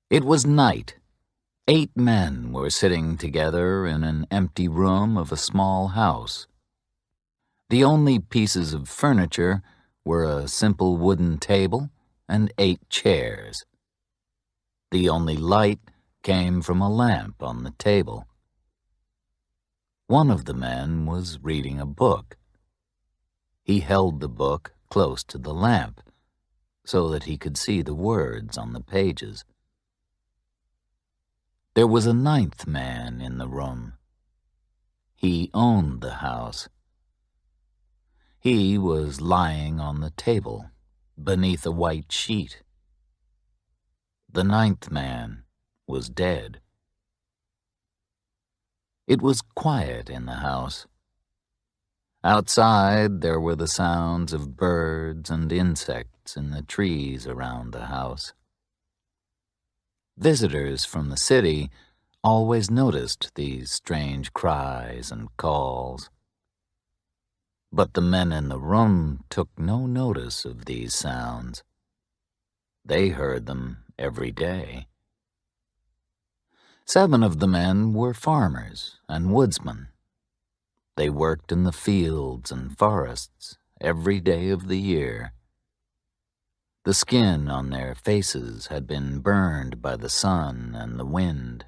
It was night. 8 men were sitting together in an empty room of a small house. The only pieces of furniture were a simple wooden table and 8 chairs. The only light came from a lamp on the table. One of the men was reading a book. He held the book close to the lamp so that he could see the words on the pages. There was a 9th man in the room. He owned the house. He was lying on the table beneath a white sheet. The 9th man was dead. It was quiet in the house. Outside there were the sounds of birds and insects in the trees around the house. Visitors from the city always noticed these strange cries and calls. But the men in the room took no notice of these sounds. They heard them every day. 7 of the men were farmers and woodsmen. They worked in the fields and forests every day of the year. The skin on their faces had been burned by the sun and the wind.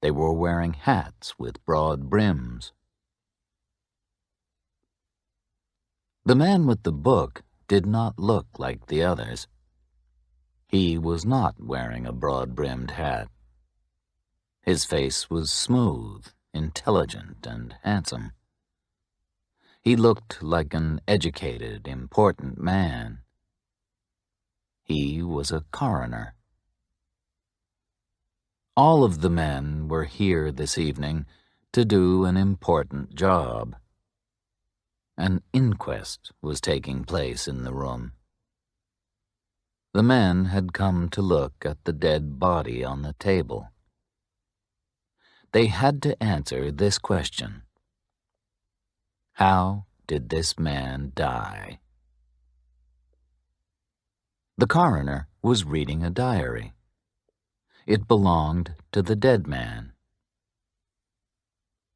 They were wearing hats with broad brims. The man with the book did not look like the others. He was not wearing a broad-brimmed hat. His face was smooth, intelligent, and handsome. He looked like an educated, important man. He was a coroner. All of the men were here this evening to do an important job. An inquest was taking place in the room. The men had come to look at the dead body on the table. They had to answer this question: how did this man die? The coroner was reading a diary. It belonged to the dead man.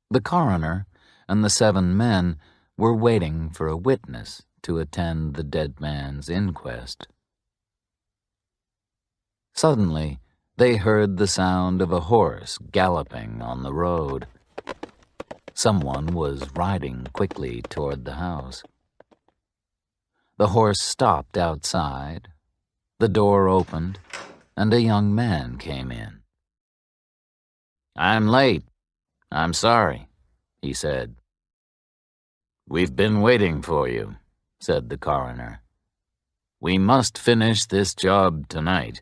The coroner and the 7 men were waiting for a witness to attend the dead man's inquest. Suddenly, they heard the sound of a horse galloping on the road. Someone was riding quickly toward the house. The horse stopped outside, the door opened, and a young man came in. "I'm late. I'm sorry," he said. "We've been waiting for you," said the coroner. "We must finish this job tonight.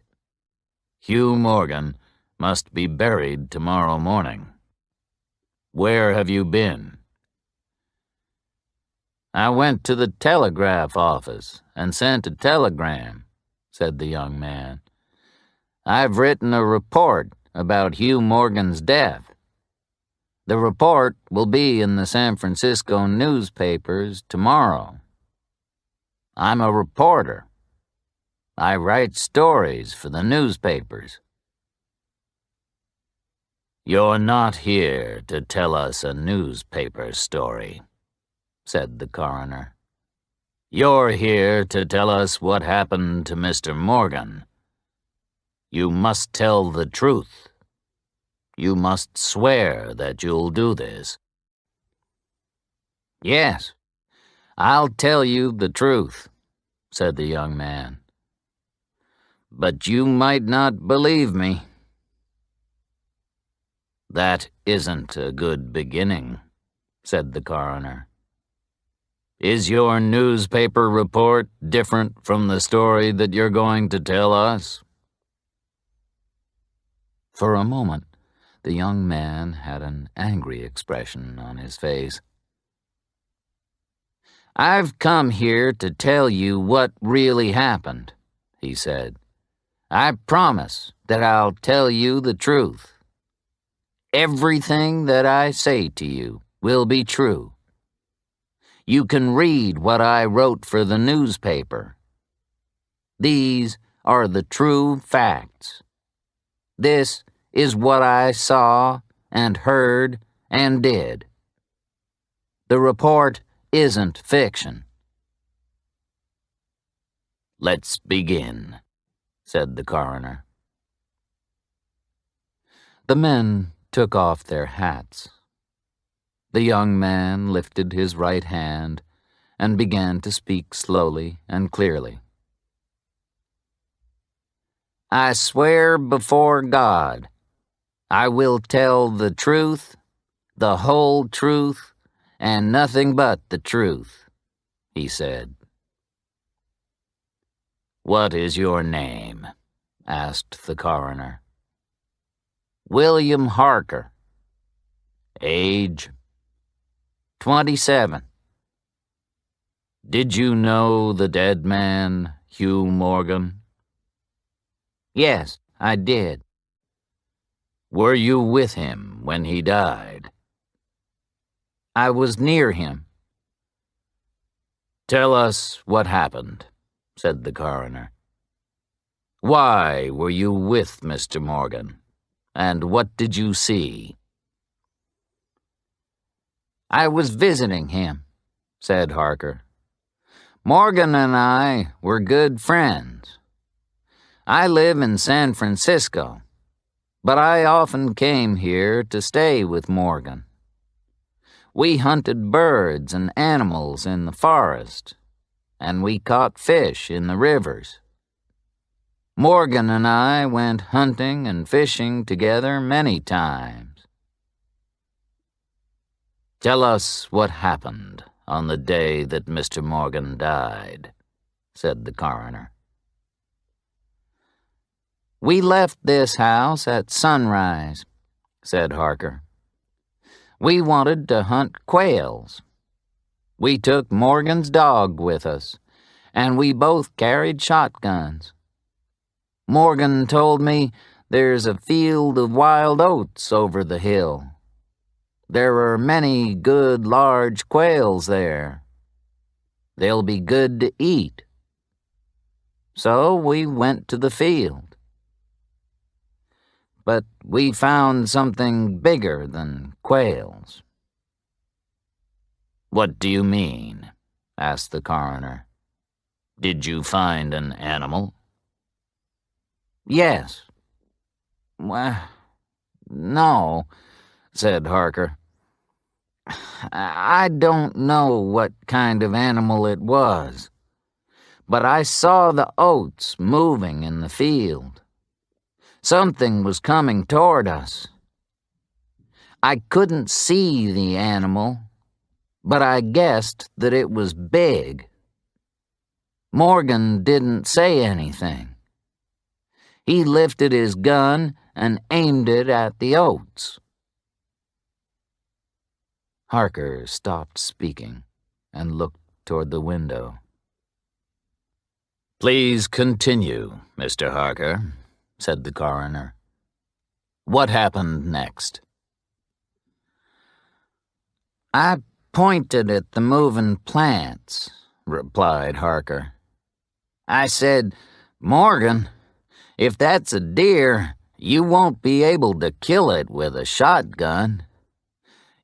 Hugh Morgan must be buried tomorrow morning. Where have you been?" "I went to the telegraph office and sent a telegram," said the young man. "I've written a report about Hugh Morgan's death. The report will be in the San Francisco newspapers tomorrow. I'm a reporter. I write stories for the newspapers." "You're not here to tell us a newspaper story," said the coroner. "You're here to tell us what happened to Mr. Morgan. You must tell the truth. You must swear that you'll do this." "Yes, I'll tell you the truth," said the young man. "But you might not believe me." "That isn't a good beginning," said the coroner. "Is your newspaper report different from the story that you're going to tell us?" For a moment, the young man had an angry expression on his face. "I've come here to tell you what really happened," he said. "I promise that I'll tell you the truth. Everything that I say to you will be true. You can read what I wrote for the newspaper. These are the true facts. This is what I saw and heard and did. The report isn't fiction." "Let's begin," said the coroner. The men took off their hats. The young man lifted his right hand and began to speak slowly and clearly. "I swear before God, I will tell the truth, the whole truth, and nothing but the truth," he said. "What is your name?" asked the coroner. "William Harker." "Age?" 27. "Did you know the dead man, Hugh Morgan?" "Yes, I did." "Were you with him when he died?" "I was near him." "Tell us what happened," said the coroner. "Why were you with Mr. Morgan, and what did you see?" "I was visiting him," said Harker. "Morgan and I were good friends. I live in San Francisco, but I often came here to stay with Morgan. We hunted birds and animals in the forest, and we caught fish in the rivers. Morgan and I went hunting and fishing together many times." "Tell us what happened on the day that Mr. Morgan died," said the coroner. "We left this house at sunrise," said Harker. "We wanted to hunt quails. We took Morgan's dog with us, and we both carried shotguns. Morgan told me there's a field of wild oats over the hill. There are many good large quails there. They'll be good to eat. So we went to the field. But we found something bigger than quails." "What do you mean?" asked the coroner. "Did you find an animal?" "Yes." "Well, no," said Harker. "I don't know what kind of animal it was, but I saw the oats moving in the field. Something was coming toward us. I couldn't see the animal, but I guessed that it was big. Morgan didn't say anything. He lifted his gun and aimed it at the oats." Harker stopped speaking and looked toward the window. "Please continue, Mr. Harker," said the coroner. "What happened next?" "I pointed at the moving plants," replied Harker. "I said, 'Morgan, if that's a deer, you won't be able to kill it with a shotgun.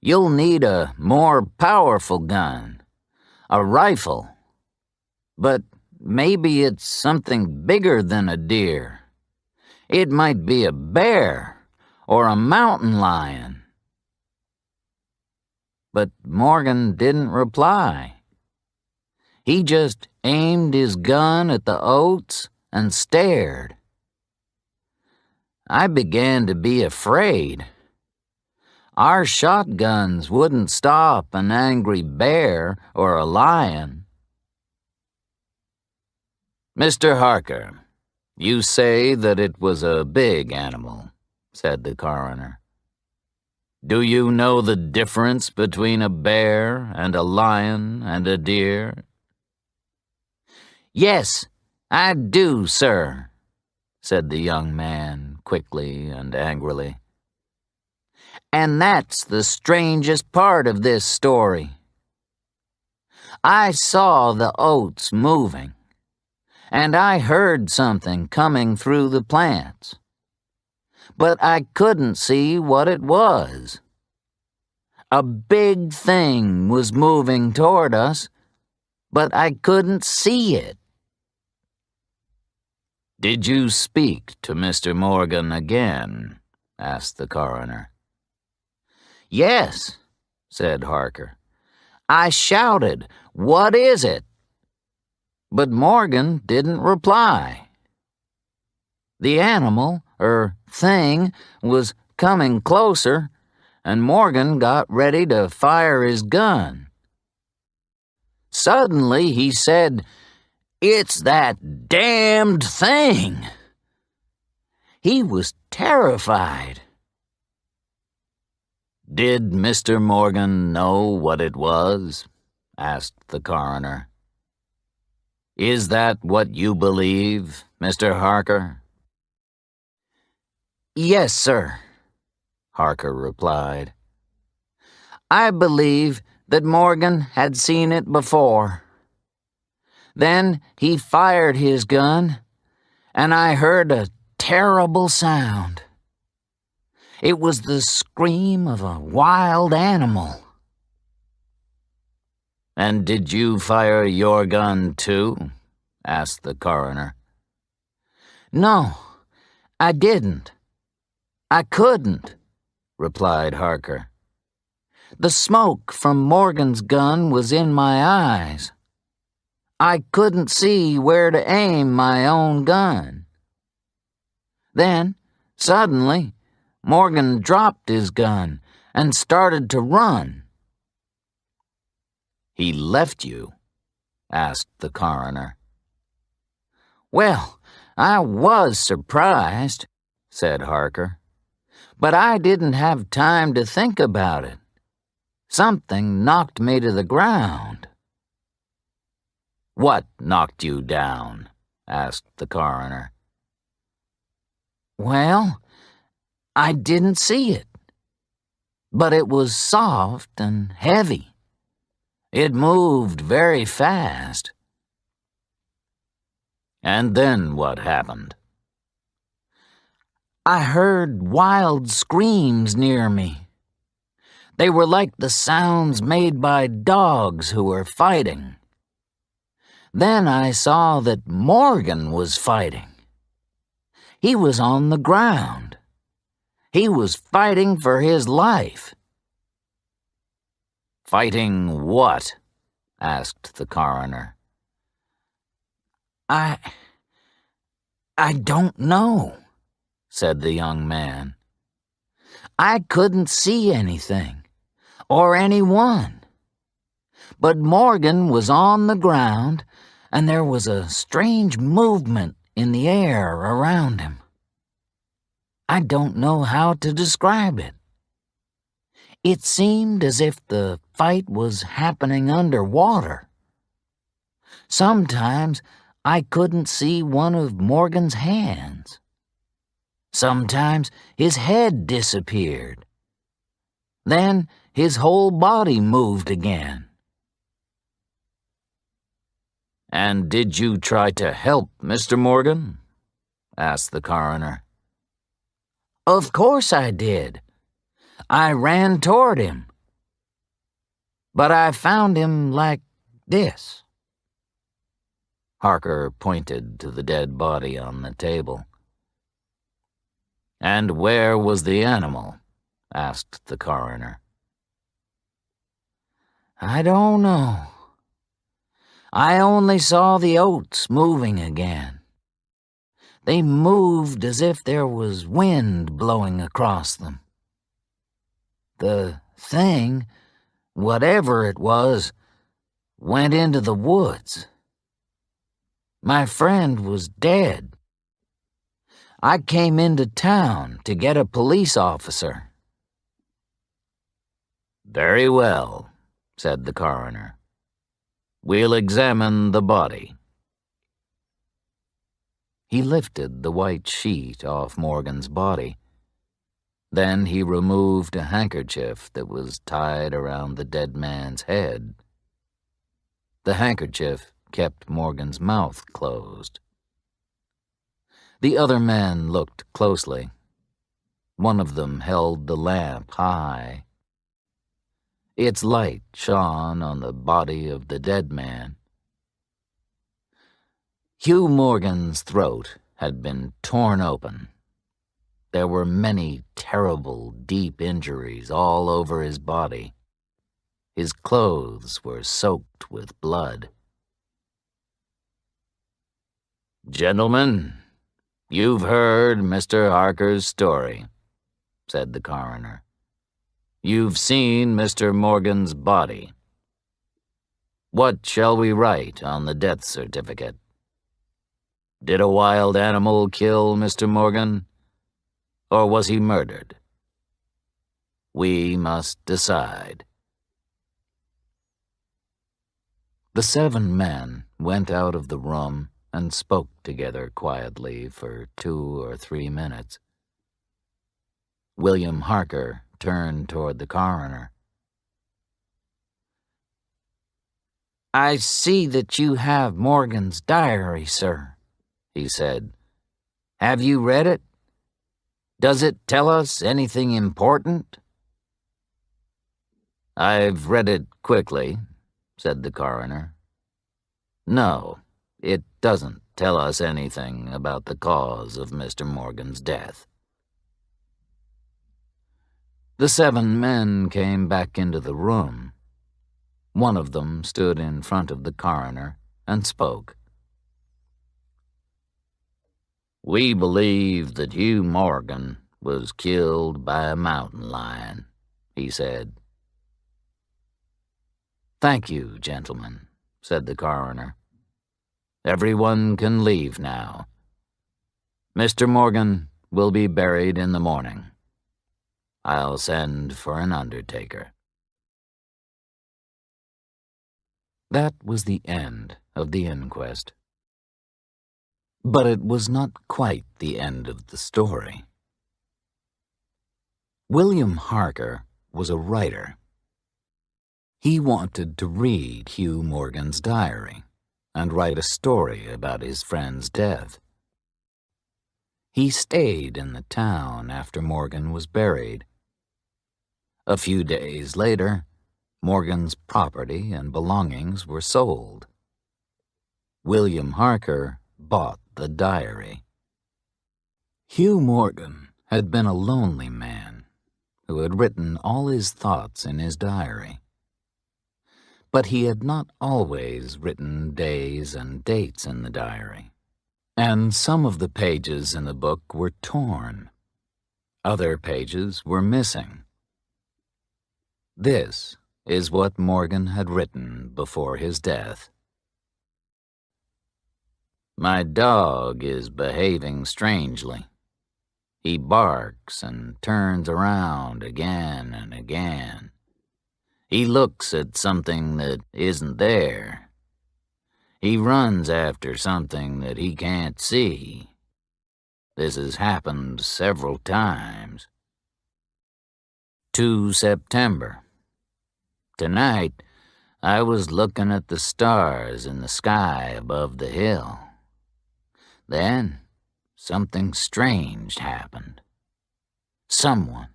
You'll need a more powerful gun, a rifle. But maybe it's something bigger than a deer. It might be a bear or a mountain lion.' But Morgan didn't reply. He just aimed his gun at the oats and stared. I began to be afraid. Our shotguns wouldn't stop an angry bear or a lion." "Mr. Harker, you say that it was a big animal," said the coroner. "Do you know the difference between a bear and a lion and a deer?" "Yes, I do, sir," said the young man quickly and angrily. "And that's the strangest part of this story. I saw the oats moving, and I heard something coming through the plants. But I couldn't see what it was. A big thing was moving toward us, but I couldn't see it." "Did you speak to Mr. Morgan again?" asked the coroner. "Yes," said Harker. "I shouted, 'What is it?' But Morgan didn't reply. The animal, thing, was coming closer, and Morgan got ready to fire his gun. Suddenly he said, 'It's that damned thing!' He was terrified." "Did Mr. Morgan know what it was?" asked the coroner. "Is that what you believe, Mr. Harker?" "Yes, sir," Harker replied. "I believe that Morgan had seen it before. Then he fired his gun, and I heard a terrible sound. It was the scream of a wild animal." "And did you fire your gun too?" asked the coroner. "No, I didn't. I couldn't," replied Harker. "The smoke from Morgan's gun was in my eyes. I couldn't see where to aim my own gun. Then, suddenly, Morgan dropped his gun and started to run." "He left you?" asked the coroner. "Well, I was surprised," said Harker. "But I didn't have time to think about it. Something knocked me to the ground." "What knocked you down?" asked the coroner. "Well, I didn't see it. But it was soft and heavy. It moved very fast." "And then what happened?" "I heard wild screams near me. They were like the sounds made by dogs who were fighting. Then I saw that Morgan was fighting. He was on the ground. He was fighting for his life." "Fighting what?" asked the coroner. I don't know," said the young man. "I couldn't see anything, or anyone. But Morgan was on the ground, and there was a strange movement in the air around him. I don't know how to describe it. It seemed as if the fight was happening underwater. Sometimes I couldn't see one of Morgan's hands. Sometimes his head disappeared. Then his whole body moved again." "And did you try to help Mr. Morgan?" asked the coroner. "Of course I did. I ran toward him. But I found him like this." Harker pointed to the dead body on the table. "And where was the animal?" asked the coroner. "I don't know. I only saw the oats moving again. They moved as if there was wind blowing across them. The thing, whatever it was, went into the woods. My friend was dead. I came into town to get a police officer." "Very well," said the coroner. "We'll examine the body." He lifted the white sheet off Morgan's body. Then he removed a handkerchief that was tied around the dead man's head. The handkerchief kept Morgan's mouth closed. The other men looked closely. One of them held the lamp high. Its light shone on the body of the dead man. Hugh Morgan's throat had been torn open. There were many terrible, deep injuries all over his body. His clothes were soaked with blood. "Gentlemen, you've heard Mr. Harker's story," said the coroner. "You've seen Mr. Morgan's body. What shall we write on the death certificate? Did a wild animal kill Mr. Morgan? Or was he murdered? We must decide." The 7 men went out of the room and spoke together quietly for 2 or 3 minutes. William Harker turned toward the coroner. "I see that you have Morgan's diary, sir," he said. "Have you read it? Does it tell us anything important?" "I've read it quickly," said the coroner. "No, it doesn't tell us anything about the cause of Mr. Morgan's death." The 7 men came back into the room. One of them stood in front of the coroner and spoke. "We believe that Hugh Morgan was killed by a mountain lion," he said. "Thank you, gentlemen," said the coroner. "Everyone can leave now. Mr. Morgan will be buried in the morning. I'll send for an undertaker." That was the end of the inquest. But it was not quite the end of the story. William Harker was a writer. He wanted to read Hugh Morgan's diary and write a story about his friend's death. He stayed in the town after Morgan was buried. A few days later, Morgan's property and belongings were sold. William Harker bought the diary. Hugh Morgan had been a lonely man who had written all his thoughts in his diary. But he had not always written days and dates in the diary, and some of the pages in the book were torn. Other pages were missing. This is what Morgan had written before his death. "My dog is behaving strangely. He barks and turns around again and again. He looks at something that isn't there. He runs after something that he can't see. This has happened several times. 2 September. Tonight, I was looking at the stars in the sky above the hill. Then, something strange happened. Someone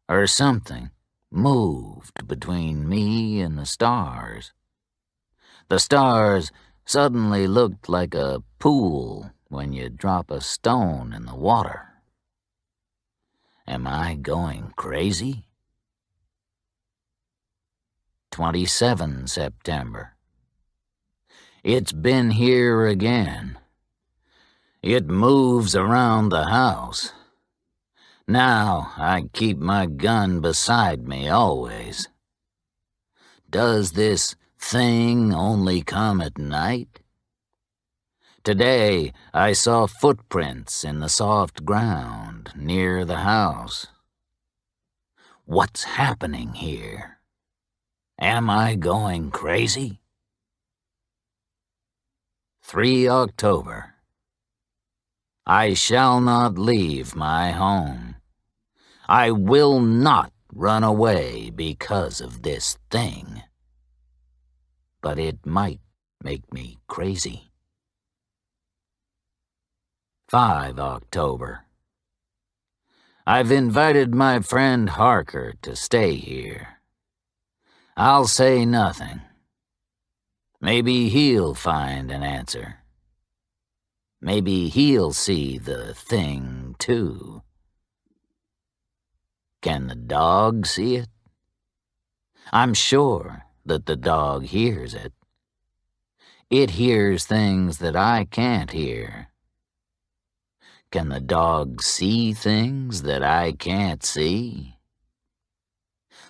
or something moved between me and the stars. The stars suddenly looked like a pool when you drop a stone in the water. Am I going crazy? 27 September. It's been here again. It moves around the house. Now I keep my gun beside me always. Does this thing only come at night? Today I saw footprints in the soft ground near the house. What's happening here? Am I going crazy? 3 October. I shall not leave my home. I will not run away because of this thing. But it might make me crazy. 5 October. I've invited my friend Harker to stay here. I'll say nothing. Maybe he'll find an answer. Maybe he'll see the thing, too. Can the dog see it? I'm sure that the dog hears it. It hears things that I can't hear. Can the dog see things that I can't see?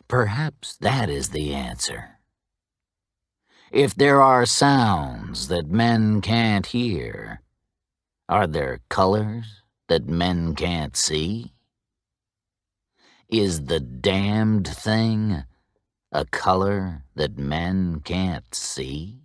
Perhaps that is the answer. If there are sounds that men can't hear, are there colors that men can't see? Is the damned thing a color that men can't see?